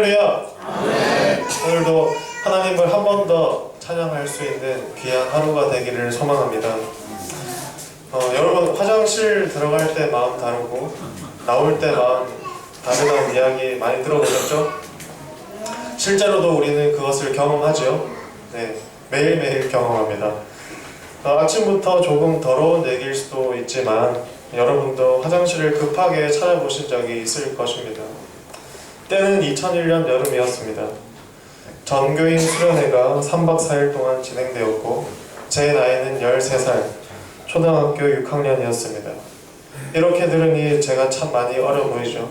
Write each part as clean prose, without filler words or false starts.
할렐루야! 오늘도 하나님을 한 번 더 찬양할 수 있는 귀한 하루가 되기를 소망합니다. 여러분 화장실 들어갈 때 마음 다르고 나올 때 마음 다르다는 이야기 많이 들어보셨죠? 실제로도 우리는 그것을 경험하죠. 네, 매일매일 경험합니다. 아침부터 조금 더러운 얘기일 수도 있지만 여러분도 화장실을 급하게 찾아보신 적이 있을 것입니다. 때는 2001년 여름이었습니다. 전교인 수련회가 3박 4일 동안 진행되었고 제 나이는 13살, 초등학교 6학년이었습니다. 이렇게 들으니 제가 참 많이 어려 보이죠.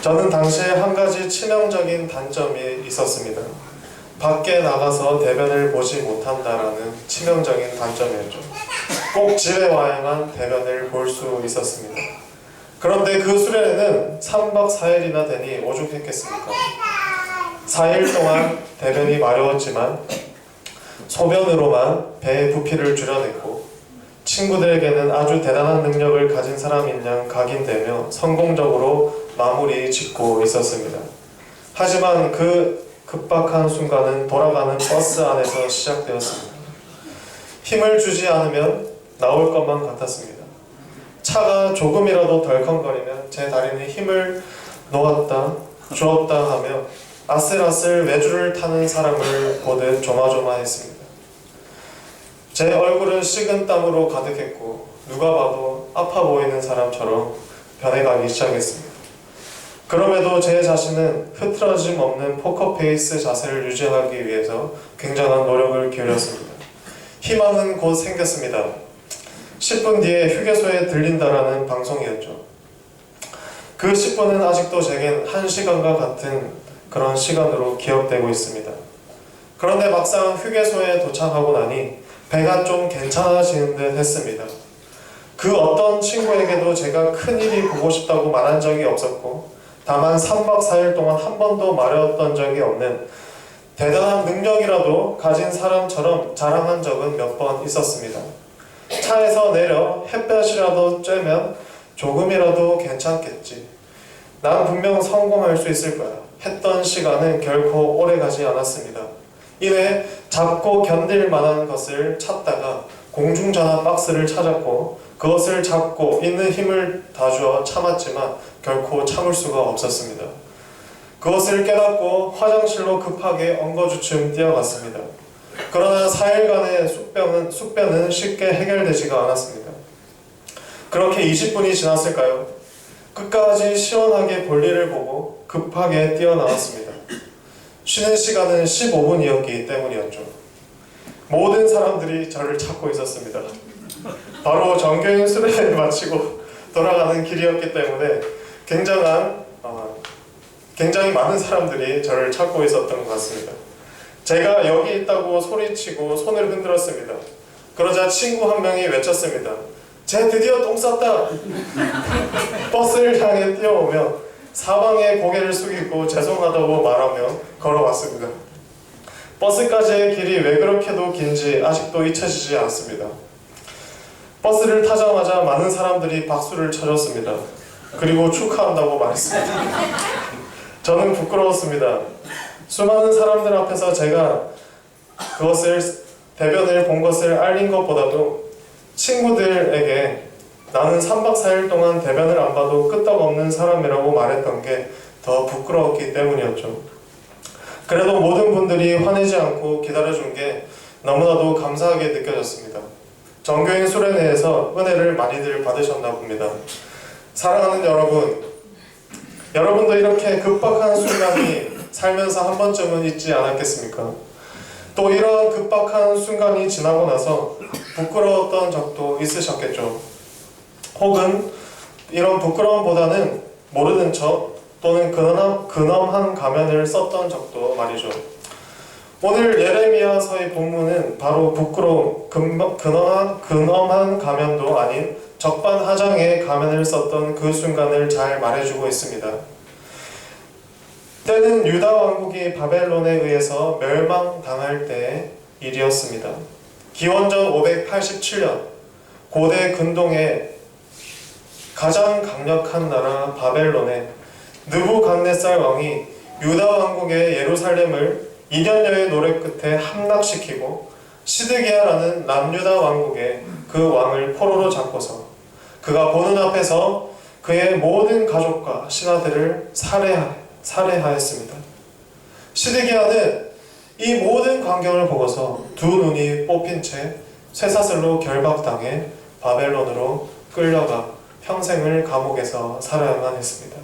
저는 당시에 한 가지 치명적인 단점이 있었습니다. 밖에 나가서 대변을 보지 못한다라는 치명적인 단점이었죠. 꼭 집에 와야만 대변을 볼 수 있었습니다. 그런데 그 수련회는 3박 4일이나 되니 오죽했겠습니까? 4일 동안 대변이 마려웠지만 소변으로만 배의 부피를 줄여냈고 친구들에게는 아주 대단한 능력을 가진 사람인 양 각인되며 성공적으로 마무리 짓고 있었습니다. 하지만 그 급박한 순간은 돌아가는 버스 안에서 시작되었습니다. 힘을 주지 않으면 나올 것만 같았습니다. 차가 조금이라도 덜컹거리면 제 다리는 힘을 놓았다 주었다 하며 아슬아슬 외줄을 타는 사람을 보듯 조마조마했습니다. 제 얼굴은 식은 땀으로 가득했고 누가 봐도 아파 보이는 사람처럼 변해가기 시작했습니다. 그럼에도 제 자신은 흐트러짐 없는 포커페이스 자세를 유지하기 위해서 굉장한 노력을 기울였습니다. 희망은 곧 생겼습니다. 10분 뒤에 휴게소에 들린다라는 방송이었죠. 그 10분은 아직도 제겐 1시간과 같은 그런 시간으로 기억되고 있습니다. 그런데 막상 휴게소에 도착하고 나니 배가 좀 괜찮아지는 듯 했습니다. 그 어떤 친구에게도 제가 큰일이 보고 싶다고 말한 적이 없었고 다만 3박 4일 동안 한 번도 마려웠던 적이 없는 대단한 능력이라도 가진 사람처럼 자랑한 적은 몇 번 있었습니다. 차에서 내려 햇볕이라도 쬐면 조금이라도 괜찮겠지. 난 분명 성공할 수 있을 거야. 했던 시간은 결코 오래가지 않았습니다. 이내 잡고 견딜 만한 것을 찾다가 공중전화 박스를 찾았고 그것을 잡고 있는 힘을 다주어 참았지만 결코 참을 수가 없었습니다. 그것을 깨닫고 화장실로 급하게 엉거주춤 뛰어갔습니다. 그러나 4일간의 숙변은 쉽게 해결되지가 않았습니다. 그렇게 20분이 지났을까요? 끝까지 시원하게 볼일을 보고 급하게 뛰어나왔습니다. 쉬는 시간은 15분이었기 때문이었죠. 모든 사람들이 저를 찾고 있었습니다. 바로 전교인 수련회를 마치고 돌아가는 길이었기 때문에 굉장히 많은 사람들이 저를 찾고 있었던 것 같습니다. 제가 여기 있다고 소리치고 손을 흔들었습니다. 그러자 친구 한 명이 외쳤습니다. 쟤 드디어 똥 쌌다! 버스를 향해 뛰어오며 사방에 고개를 숙이고 죄송하다고 말하며 걸어왔습니다. 버스까지의 길이 왜 그렇게도 긴지 아직도 잊혀지지 않습니다. 버스를 타자마자 많은 사람들이 박수를 쳐줬습니다. 그리고 축하한다고 말했습니다. 저는 부끄러웠습니다. 수많은 사람들 앞에서 제가 대변을 본 것을 알린 것보다도 친구들에게 나는 3박 4일 동안 대변을 안 봐도 끄떡없는 사람이라고 말했던 게 더 부끄러웠기 때문이었죠. 그래도 모든 분들이 화내지 않고 기다려준 게 너무나도 감사하게 느껴졌습니다. 전교인 수련회에서 은혜를 많이들 받으셨나 봅니다. 사랑하는 여러분, 여러분도 이렇게 급박한 순간이 살면서 한 번쯤은 있지 않았겠습니까? 또 이런 급박한 순간이 지나고 나서 부끄러웠던 적도 있으셨겠죠. 혹은 이런 부끄러움보다는 모르는 척 또는 근엄한 가면을 썼던 적도 말이죠. 오늘 예레미야서의 본문은 바로 부끄러움, 근엄한 가면도 아닌 적반하장의 가면을 썼던 그 순간을 잘 말해주고 있습니다. 때는 유다 왕국이 바벨론에 의해서 멸망당할 때의 일이었습니다. 기원전 587년 고대 근동의 가장 강력한 나라 바벨론에 느부갓네살 왕이 유다 왕국의 예루살렘을 2년여의 노력 끝에 함락시키고 시드기야라는 남유다 왕국의 그 왕을 포로로 잡고서 그가 보는 앞에서 그의 모든 가족과 신하들을 살해하였습니다. 시드기야는 이 모든 광경을 보고서 두 눈이 뽑힌 채 쇠사슬로 결박당해 바벨론으로 끌려가 평생을 감옥에서 살아야만 했습니다.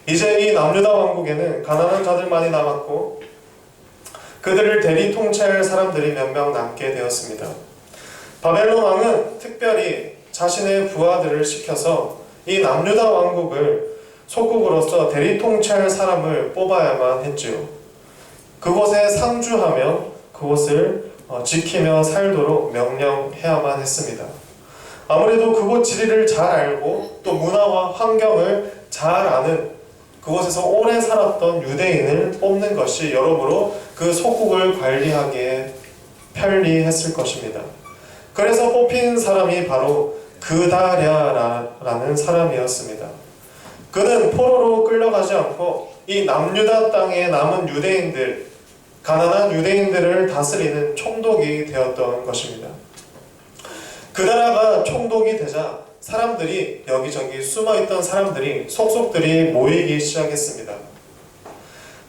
이제 이 남유다 왕국에는 가난한 자들만이 남았고 그들을 대리 통치할 사람들이 몇 명 남게 되었습니다. 바벨론 왕은 특별히 자신의 부하들을 시켜서 이 남유다 왕국을 속국으로서 대리 통치할 사람을 뽑아야만 했지요. 그곳에 상주하며 그곳을 지키며 살도록 명령해야만 했습니다. 아무래도 그곳 지리를 잘 알고 또 문화와 환경을 잘 아는 그곳에서 오래 살았던 유대인을 뽑는 것이 여러모로 그 속국을 관리하기에 편리했을 것입니다. 그래서 뽑힌 사람이 바로 그다랴라는 사람이었습니다. 그는 포로로 끌려가지 않고 이 남유다 땅에 남은 유대인들, 가난한 유대인들을 다스리는 총독이 되었던 것입니다. 그다랴가 총독이 되자 사람들이 여기저기 숨어있던 사람들이 속속들이 모이기 시작했습니다.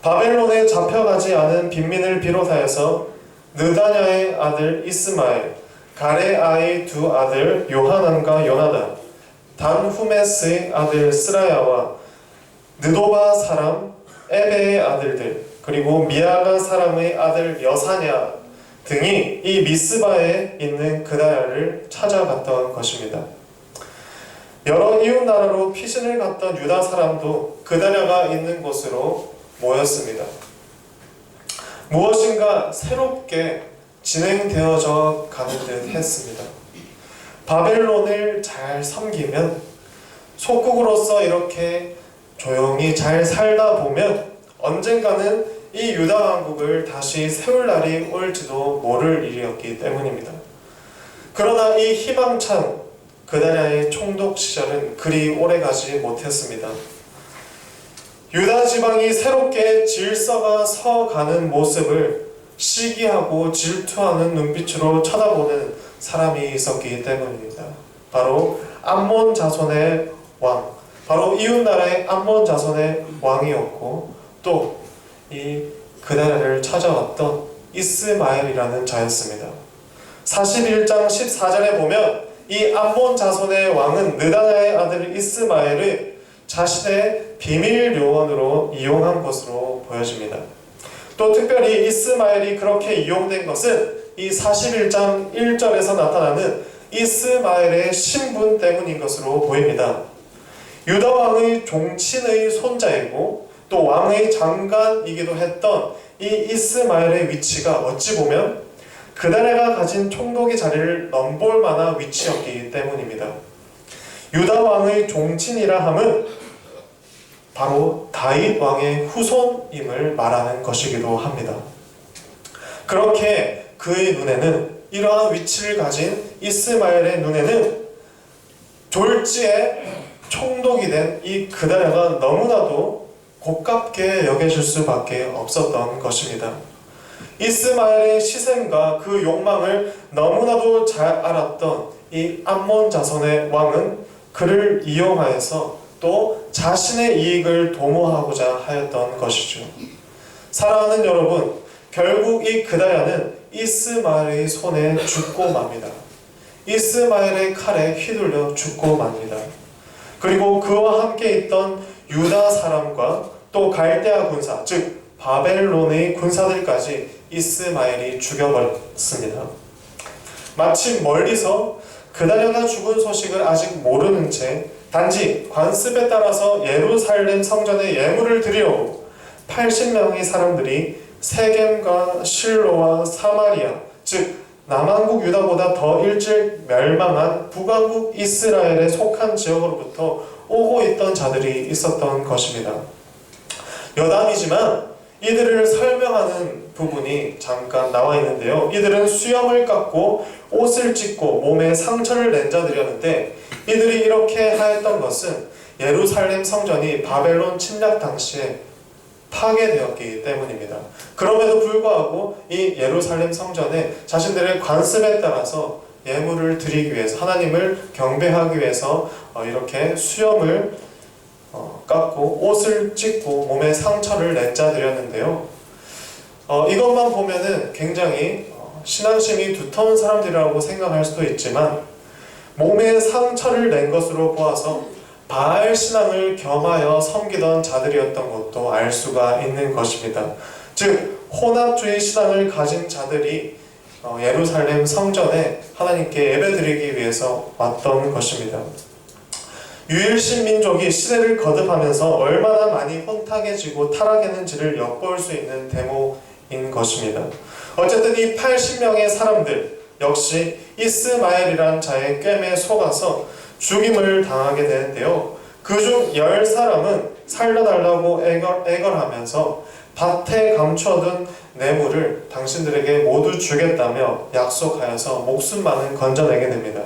바벨론에 잡혀가지 않은 빈민을 비롯하여서 느다냐의 아들 이스마엘, 가레아의 두 아들 요하난과 요나단, 단후메스의 아들 스라야와 느도바 사람 에베의 아들들, 그리고 미아가 사람의 아들 여사냐 등이 이 미스바에 있는 그다랴를 찾아갔던 것입니다. 여러 이웃 나라로 피신을 갔던 유다 사람도 그다랴가 있는 곳으로 모였습니다. 무엇인가 새롭게 진행되어져 가는 듯 했습니다. 바벨론을 잘 섬기면, 속국으로서 이렇게 조용히 잘 살다 보면 언젠가는 이 유다 왕국을 다시 세울 날이 올지도 모를 일이었기 때문입니다. 그러나 이 희망찬 그다랴의 총독 시절은 그리 오래가지 못했습니다. 유다 지방이 새롭게 질서가 서가는 모습을 시기하고 질투하는 눈빛으로 쳐다보는 사람이 있었기 때문입니다. 바로 암몬 자손의 왕, 바로 이웃나라의 암몬 자손의 왕이었고 또 이 그다랴를 찾아왔던 이스마엘이라는 자였습니다. 41장 14절에 보면 이 암몬 자손의 왕은 느다냐의 아들 이스마엘을 자신의 비밀 요원으로 이용한 것으로 보여집니다. 또 특별히 이스마엘이 그렇게 이용된 것은 이 41장 1절에서 나타나는 이스마엘의 신분 때문인 것으로 보입니다. 유다 왕의 종친의 손자이고 또 왕의 장관이기도 했던 이 이스마엘의 위치가 어찌 보면 그다랴가 가진 총독의 자리를 넘볼 만한 위치였기 때문입니다. 유다 왕의 종친이라 함은 바로 다윗 왕의 후손임을 말하는 것이기도 합니다. 그렇게 그의 눈에는, 이러한 위치를 가진 이스마엘의 눈에는 졸지에 총독이 된 이 그다랴가 너무나도 곱깝게 여겨질 수밖에 없었던 것입니다. 이스마엘의 시샘과 그 욕망을 너무나도 잘 알았던 이 암몬 자손의 왕은 그를 이용하여서 또 자신의 이익을 도모하고자 하였던 것이죠. 사랑하는 여러분, 결국 이 그다랴는 이스마엘의 손에 죽고 맙니다. 이스마엘의 칼에 휘둘려 죽고 맙니다. 그리고 그와 함께 있던 유다 사람과 또 갈대아 군사, 즉 바벨론의 군사들까지 이스마엘이 죽여버렸습니다. 마침 멀리서 그다랴가 죽은 소식을 아직 모르는 채 단지 관습에 따라서 예루살렘 성전에 예물을 드리려고 80명의 사람들이 세겜과 실로와 사마리아, 즉 남왕국 유다보다 더 일찍 멸망한 북왕국 이스라엘에 속한 지역으로부터 오고 있던 자들이 있었던 것입니다. 여담이지만 이들을 설명하는 부분이 잠깐 나와 있는데요. 이들은 수염을 깎고 옷을 찢고 몸에 상처를 낸 자들이었는데 이들이 이렇게 하였던 것은 예루살렘 성전이 바벨론 침략 당시에 파괴되었기 때문입니다. 그럼에도 불구하고 이 예루살렘 성전에 자신들의 관습에 따라서 예물을 드리기 위해서, 하나님을 경배하기 위해서 이렇게 수염을 깎고 옷을 찢고 몸에 상처를 냈자 드렸는데요. 이것만 보면은 굉장히 신앙심이 두터운 사람들이라고 생각할 수도 있지만, 몸에 상처를 낸 것으로 보아서 바알 신앙을 겸하여 섬기던 자들이었던 것도 알 수가 있는 것입니다. 즉 혼합주의 신앙을 가진 자들이 예루살렘 성전에 하나님께 예배드리기 위해서 왔던 것입니다. 유일신 민족이 시대를 거듭하면서 얼마나 많이 혼탁해지고 타락했는지를 엿볼 수 있는 데모인 것입니다. 어쨌든 이 80명의 사람들 역시 이스마엘이란 자의 꿰매에 속아서 죽임을 당하게 되는데요. 그중 10사람은 살려달라고 애걸하면서 밭에 감춰둔 뇌물을 당신들에게 모두 주겠다며 약속하여서 목숨만은 건져내게 됩니다.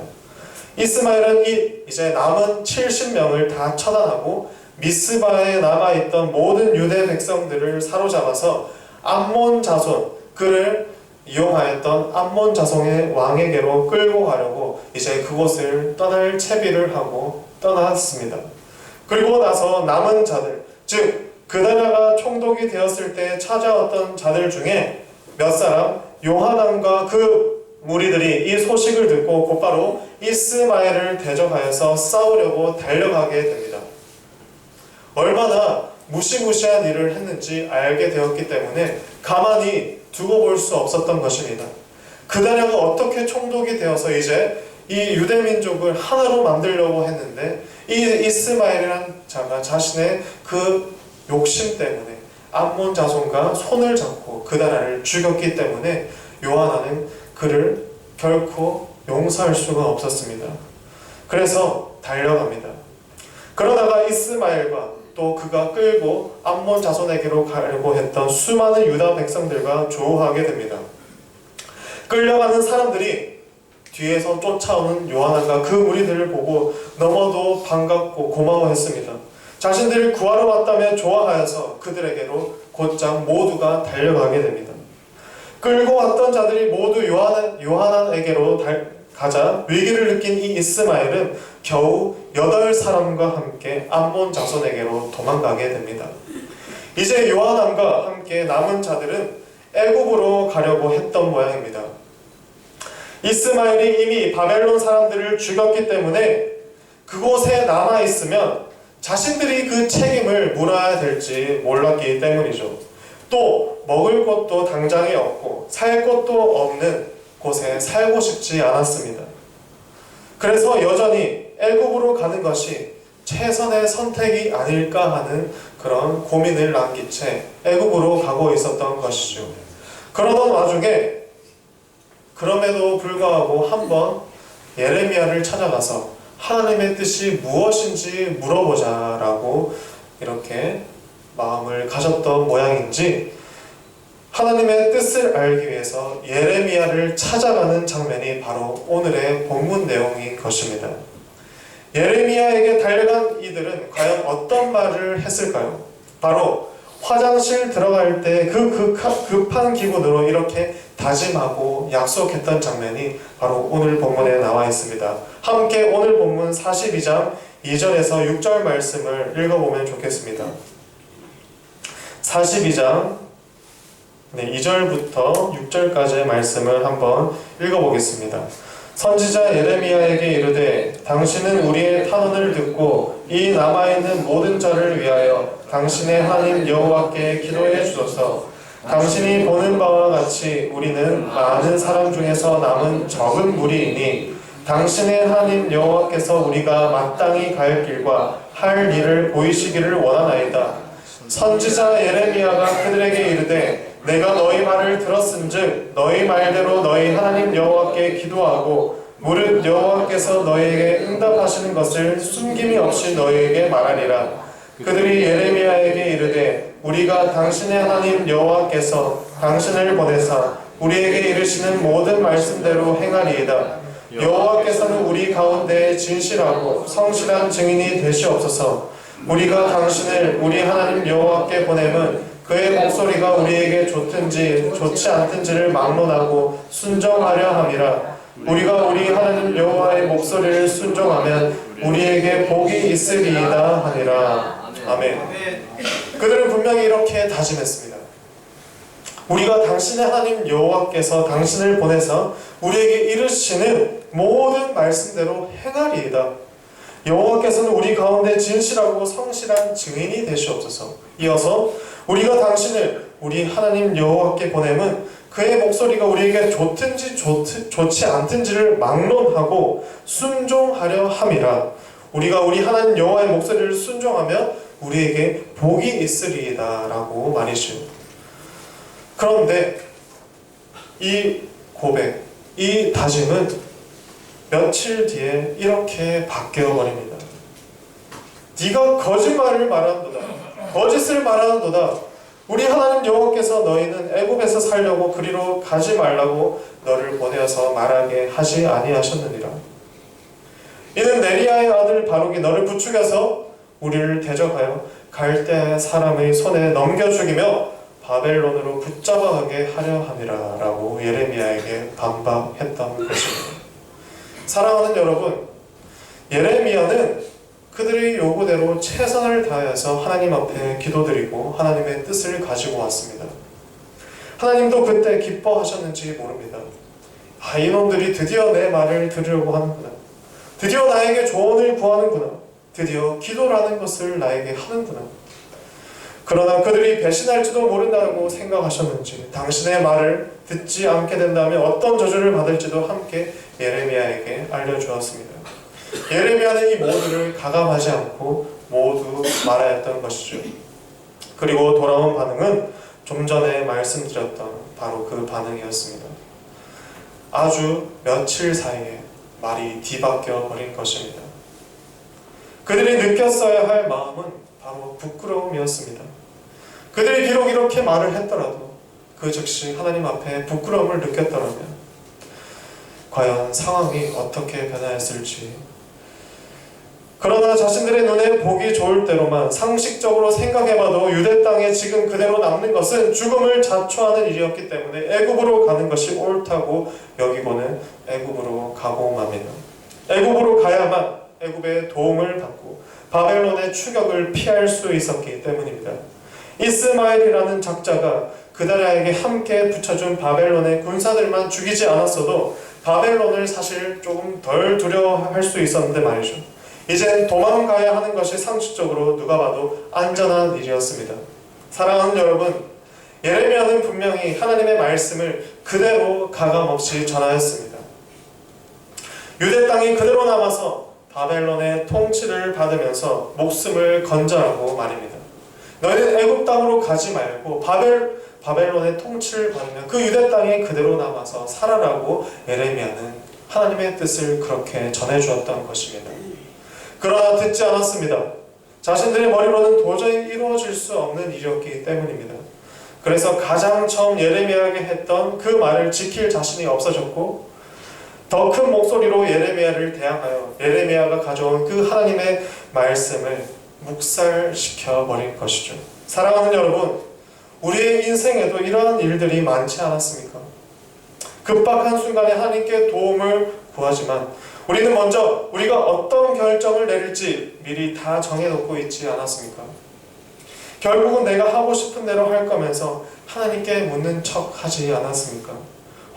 이스마엘은 이제 남은 70명을 다 처단하고 미스바에 남아있던 모든 유대 백성들을 사로잡아서 암몬 자손, 그를 이용하였던 암몬 자손의 왕에게로 끌고 가려고 이제 그곳을 떠날 채비를 하고 떠났습니다. 그리고 나서 남은 자들, 즉 그 나라가 총독이 되었을 때 찾아왔던 자들 중에 몇 사람, 요하난과 그 무리들이 이 소식을 듣고 곧바로 이스마엘을 대적하여서 싸우려고 달려가게 됩니다. 얼마나 무시무시한 일을 했는지 알게 되었기 때문에 가만히 두고 볼 수 없었던 것입니다. 그 나라가 어떻게 총독이 되어서 이제 이 유대민족을 하나로 만들려고 했는데, 이 이스마엘이라는 자가 자신의 그 욕심 때문에 암몬 자손과 손을 잡고 그 나라를 죽였기 때문에 요하나는 그를 결코 용서할 수가 없었습니다. 그래서 달려갑니다. 그러다가 이스마엘과 또 그가 끌고 암몬 자손에게로 가려고 했던 수많은 유다 백성들과 조우하게 됩니다. 끌려가는 사람들이 뒤에서 쫓아오는 요하난과 그 무리들을 보고 너무도 반갑고 고마워했습니다. 자신들을 구하러 왔다며 좋아하여서 그들에게로 곧장 모두가 달려가게 됩니다. 끌고 왔던 자들이 모두 요하난에게로 가자 위기를 느낀 이 이스마엘은 겨우 8사람과 함께 암몬 자손에게로 도망가게 됩니다. 이제 요하난과 함께 남은 자들은 애굽으로 가려고 했던 모양입니다. 이스마엘이 이미 바벨론 사람들을 죽였기 때문에 그곳에 남아있으면 자신들이 그 책임을 물어야 될지 몰랐기 때문이죠. 또 먹을 것도 당장에 없고 살 것도 없는 곳에 살고 싶지 않았습니다. 그래서 여전히 애굽으로 가는 것이 최선의 선택이 아닐까 하는 그런 고민을 남긴 채 애굽으로 가고 있었던 것이죠. 그러던 와중에 그럼에도 불구하고 한번 예레미야를 찾아가서 하나님의 뜻이 무엇인지 물어보자라고 이렇게 마음을 가졌던 모양인지, 하나님의 뜻을 알기 위해서 예레미야를 찾아가는 장면이 바로 오늘의 본문 내용인 것입니다. 예레미야에게 달려간 이들은 과연 어떤 말을 했을까요? 바로 화장실 들어갈 때 그 급한 기분으로 이렇게 다짐하고 약속했던 장면이 바로 오늘 본문에 나와 있습니다. 함께 오늘 본문 42장 2절에서 6절 말씀을 읽어보면 좋겠습니다. 42장 2절부터 6절까지의 말씀을 한번 읽어보겠습니다. 선지자 예레미야에게 이르되 당신은 우리의 탄원을 듣고 이 남아있는 모든 자를 위하여 당신의 하나님 여호와께 기도해 주소서. 당신이 보는 바와 같이 우리는 많은 사람 중에서 남은 적은 무리이니 당신의 하나님 여호와께서 우리가 마땅히 갈 길과 할 일을 보이시기를 원하나이다. 선지자 예레미야가 그들에게 이르되 내가 너희 말을 들었은즉 너희 말대로 너희 하나님 여호와께 기도하고 무릇 여호와께서 너희에게 응답하시는 것을 숨김이 없이 너희에게 말하리라. 그들이 예레미야에게 이르되 우리가 당신의 하나님 여호와께서 당신을 보내사 우리에게 이르시는 모든 말씀대로 행하리이다. 여호와께서는 우리 가운데 진실하고 성실한 증인이 되시옵소서. 우리가 당신을 우리 하나님 여호와께 보내면 그의 목소리가 우리에게 좋든지 좋지 않든지를 막론하고 순종하려 함이라. 우리가 우리 하나님 여호와의 목소리를 순종하면 우리에게 복이 있으리이다 하니라. 아멘. 그들은 분명히 이렇게 다짐했습니다. 우리가 당신의 하나님 여호와께서 당신을 보내서 우리에게 이르시는 모든 말씀대로 행하리이다. 여호와께서는 우리 가운데 진실하고 성실한 증인이 되시옵소서. 이어서 우리가 당신을 우리 하나님 여호와께 보냄은 그의 목소리가 우리에게 좋든지 좋지 않든지를 막론하고 순종하려 함이라. 우리가 우리 하나님 여호와의 목소리를 순종하면 우리에게 복이 있으리이다 라고 말이죠. 그런데 이 고백, 이 다짐은 며칠 뒤에 이렇게 바뀌어 버립니다. 네가 거짓말을 말하는도다, 거짓을 말하는도다. 우리 하나님 여호와께서 너희는 애굽에서 살려고 그리로 가지 말라고 너를 보내어서 말하게 하지 아니하셨느니라. 이는 네리야의 아들 바룩이 너를 부추겨서 우리를 대적하여 갈대 사람의 손에 넘겨 죽이며 바벨론으로 붙잡아가게 하려 함이라 라고 예레미야에게 반박했던 것입니다. 사랑하는 여러분, 예레미야는 그들의 요구대로 최선을 다해서 하나님 앞에 기도드리고 하나님의 뜻을 가지고 왔습니다. 하나님도 그때 기뻐하셨는지 모릅니다. 이놈들이 드디어 내 말을 들으려고 하는구나. 드디어 나에게 조언을 구하는구나. 드디어 기도라는 것을 나에게 하는구나. 그러나 그들이 배신할지도 모른다고 생각하셨는지 당신의 말을 듣지 않게 된다면 어떤 저주를 받을지도 함께 예레미야에게 알려주었습니다. 예레미야는 이 모두를 가감하지 않고 모두 말하였던 것이죠. 그리고 돌아온 반응은 좀 전에 말씀드렸던 바로 그 반응이었습니다. 아주 며칠 사이에 말이 뒤바뀌어 버린 것입니다. 그들이 느꼈어야 할 마음은 바로 부끄러움이었습니다. 그들이 비록 이렇게 말을 했더라도 그 즉시 하나님 앞에 부끄러움을 느꼈더라면 과연 상황이 어떻게 변화했을지. 그러나 자신들의 눈에 보기 좋을 대로만 상식적으로 생각해봐도 유대 땅에 지금 그대로 남는 것은 죽음을 자초하는 일이었기 때문에 애굽으로 가는 것이 옳다고 여기고는 애굽으로 가고 맙니다. 애굽으로 가야만 애굽의 도움을 받고 바벨론의 추격을 피할 수 있었기 때문입니다. 이스마엘이라는 작자가 그 나라에게 함께 붙여준 바벨론의 군사들만 죽이지 않았어도 바벨론을 사실 조금 덜 두려워할 수 있었는데 말이죠. 이젠 도망가야 하는 것이 상식적으로 누가 봐도 안전한 일이었습니다. 사랑하는 여러분, 예레미야는 분명히 하나님의 말씀을 그대로 가감없이 전하였습니다. 유대 땅이 그대로 남아서 바벨론의 통치를 받으면서 목숨을 건져라고 말입니다. 너희는 애굽 땅으로 가지 말고 바벨론의 통치를 받으면 그 유대 땅이 그대로 남아서 살아라고 예레미야는 하나님의 뜻을 그렇게 전해주었던 것입니다. 그러나 듣지 않았습니다. 자신들의 머리로는 도저히 이루어질 수 없는 일이었기 때문입니다. 그래서 가장 처음 예레미야에게 했던 그 말을 지킬 자신이 없어졌고 더 큰 목소리로 예레미야를 대항하여 예레미야가 가져온 그 하나님의 말씀을 묵살시켜 버린 것이죠. 사랑하는 여러분, 우리의 인생에도 이러한 일들이 많지 않았습니까? 급박한 순간에 하나님께 도움을 구하지만 우리는 먼저 우리가 어떤 결정을 내릴지 미리 다 정해놓고 있지 않았습니까? 결국은 내가 하고 싶은 대로 할 거면서 하나님께 묻는 척 하지 않았습니까?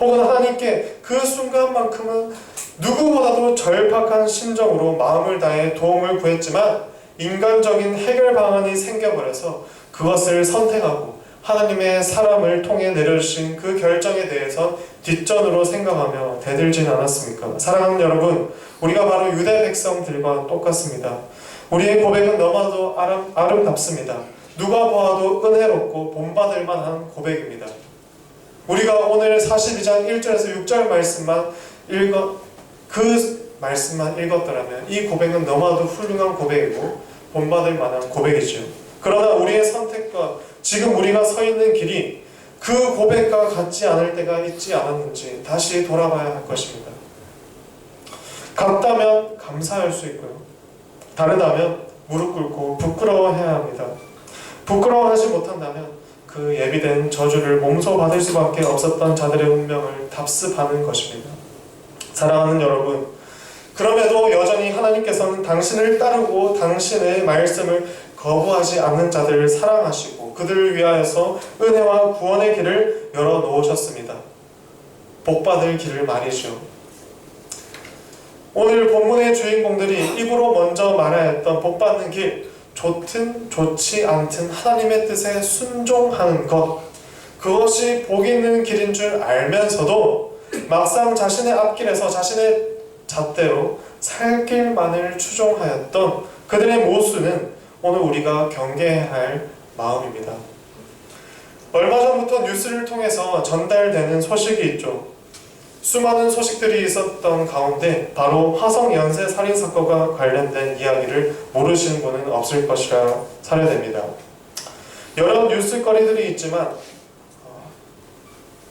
혹은 하나님께 그 순간만큼은 누구보다도 절박한 심정으로 마음을 다해 도움을 구했지만 인간적인 해결 방안이 생겨버려서 그것을 선택하고 하나님의 사람을 통해 내려주신 그 결정에 대해서 뒷전으로 생각하며 대들진 않았습니까? 사랑하는 여러분, 우리가 바로 유대 백성들과 똑같습니다. 우리의 고백은 너무나도 아름답습니다. 누가 보아도 은혜롭고 본받을 만한 고백입니다. 우리가 오늘 42장 1절에서 6절 말씀만 읽었더라면 이 고백은 너무나도 훌륭한 고백이고 본받을 만한 고백이죠. 그러나 우리의 선택과 지금 우리가 서 있는 길이 그 고백과 같지 않을 때가 있지 않았는지 다시 돌아봐야 할 것입니다. 같다면 감사할 수 있고요. 다르다면 무릎 꿇고 부끄러워해야 합니다. 부끄러워하지 못한다면 그 예비된 저주를 몸소 받을 수밖에 없었던 자들의 운명을 답습하는 것입니다. 사랑하는 여러분, 그럼에도 여전히 하나님께서는 당신을 따르고 당신의 말씀을 거부하지 않는 자들을 사랑하시고 그들을 위하여서 은혜와 구원의 길을 열어놓으셨습니다. 복받을 길을 말이죠. 오늘 본문의 주인공들이 입으로 먼저 말하였던 복받는 길, 좋든 좋지 않든 하나님의 뜻에 순종하는 것, 그것이 복 있는 길인 줄 알면서도 막상 자신의 앞길에서 자신의 잣대로 살 길만을 추종하였던 그들의 모습은 오늘 우리가 경계해야 할 마음입니다. 얼마 전부터 뉴스를 통해서 전달되는 소식이 있죠. 수많은 소식들이 있었던 가운데 바로 화성 연쇄 살인 사건과 관련된 이야기를 모르시는 분은 없을 것이라 사료됩니다. 여러 뉴스거리들이 있지만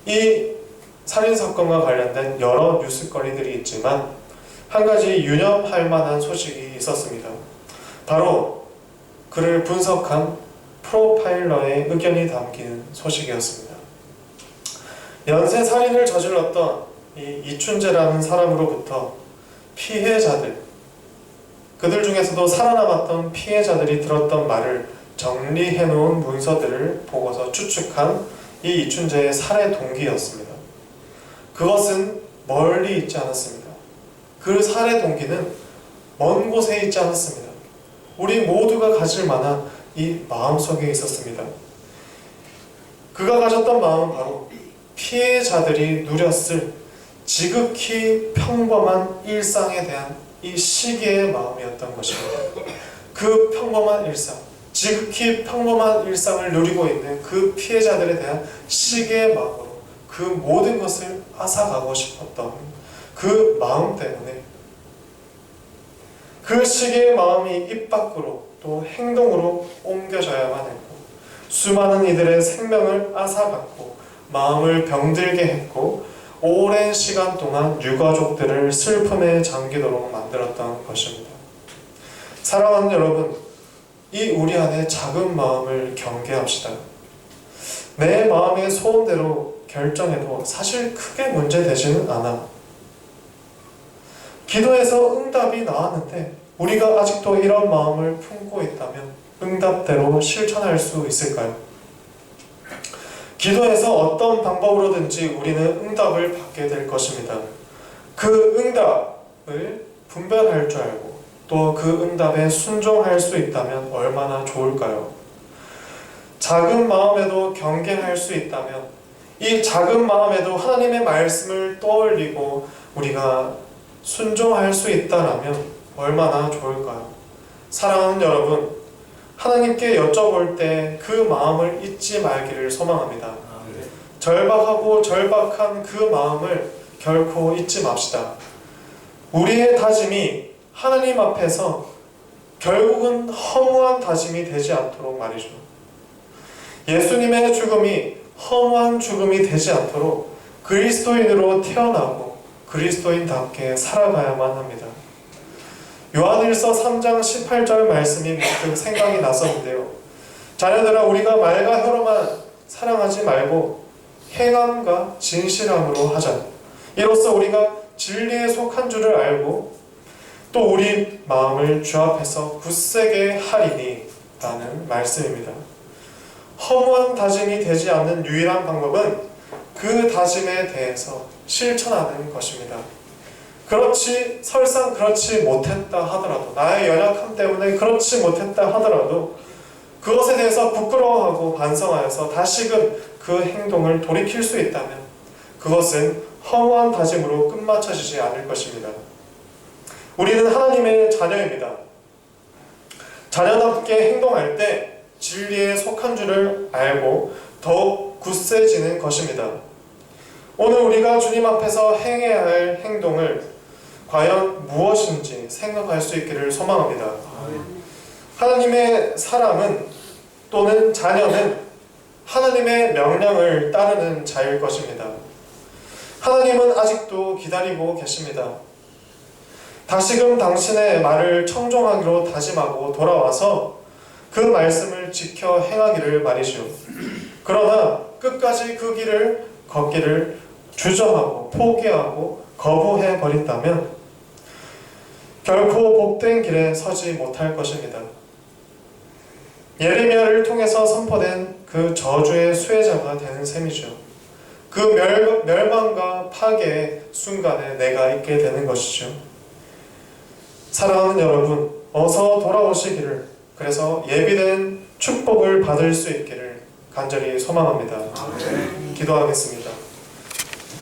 이 살인 사건과 관련된 여러 뉴스거리들이 있지만 한 가지 유념할 만한 소식이 있었습니다. 바로 그를 분석한 프로파일러의 의견이 담긴 소식이었습니다. 연쇄 살인을 저질렀던 이 이춘재라는 사람으로부터 피해자들, 그들 중에서도 살아남았던 피해자들이 들었던 말을 정리해 놓은 문서들을 보고서 추측한 이 이춘재의 살해 동기였습니다. 그것은 멀리 있지 않았습니다. 그 살해 동기는 먼 곳에 있지 않았습니다. 우리 모두가 가질 만한 이 마음속에 있었습니다. 그가 가졌던 마음은 바로 피해자들이 누렸을 지극히 평범한 일상에 대한 이 시기의 마음이었던 것입니다. 그 평범한 일상, 지극히 평범한 일상을 누리고 있는 그 피해자들에 대한 시기의 마음으로 그 모든 것을 앗아가고 싶었던 그 마음 때문에 그 시기의 마음이 입 밖으로 또 행동으로 옮겨져야만 했고 수많은 이들의 생명을 앗아갔고 마음을 병들게 했고 오랜 시간 동안 유가족들을 슬픔에 잠기도록 만들었던 것입니다. 사랑하는 여러분, 이 우리 안에 작은 마음을 경계합시다. 내 마음의 소원대로 결정해도 사실 크게 문제되지는 않아. 기도해서 응답이 나왔는데 우리가 아직도 이런 마음을 품고 있다면 응답대로 실천할 수 있을까요? 기도해서 어떤 방법으로든지 우리는 응답을 받게 될 것입니다. 그 응답을 분별할 줄 알고 또 그 응답에 순종할 수 있다면 얼마나 좋을까요? 작은 마음에도 경계할 수 있다면 이 작은 마음에도 하나님의 말씀을 떠올리고 우리가 순종할 수 있다라면 얼마나 좋을까요? 사랑하는 여러분, 하나님께 여쭤볼 때 그 마음을 잊지 말기를 소망합니다. 절박하고 절박한 그 마음을 결코 잊지 맙시다. 우리의 다짐이 하나님 앞에서 결국은 허무한 다짐이 되지 않도록 말이죠. 예수님의 죽음이 허무한 죽음이 되지 않도록 그리스도인으로 태어나고 그리스도인답게 살아가야만 합니다. 요한일서 3장 18절 말씀이 문득 생각이 났었는데요. 자녀들아, 우리가 말과 혀로만 사랑하지 말고 행함과 진실함으로 하자. 이로써 우리가 진리에 속한 줄을 알고 또 우리 마음을 주 앞에서 굳세게 하리니 라는 말씀입니다. 허무한 다짐이 되지 않는 유일한 방법은 그 다짐에 대해서 실천하는 것입니다. 설상 그렇지 못했다 하더라도, 나의 연약함 때문에 그렇지 못했다 하더라도 그것에 대해서 부끄러워하고 반성하여서 다시금 그 행동을 돌이킬 수 있다면 그것은 허무한 다짐으로 끝마쳐지지 않을 것입니다. 우리는 하나님의 자녀입니다. 자녀답게 행동할 때 진리에 속한 줄을 알고 더욱 굳세지는 것입니다. 오늘 우리가 주님 앞에서 행해야 할 행동을 과연 무엇인지 생각할 수 있기를 소망합니다. 하나님의 사람은 또는 자녀는 하나님의 명령을 따르는 자일 것입니다. 하나님은 아직도 기다리고 계십니다. 다시금 당신의 말을 청종하기로 다짐하고 돌아와서 그 말씀을 지켜 행하기를 말이죠. 그러나 끝까지 그 길을 걷기를 주저하고 포기하고 거부해 버린다면 결코 복된 길에 서지 못할 것입니다. 예레미야를 통해서 선포된 그 저주의 수혜자가 되는 셈이죠. 그 멸망과 파괴의 순간에 내가 있게 되는 것이죠. 사랑하는 여러분, 어서 돌아오시기를, 그래서 예비된 축복을 받을 수 있기를 간절히 소망합니다. 기도하겠습니다.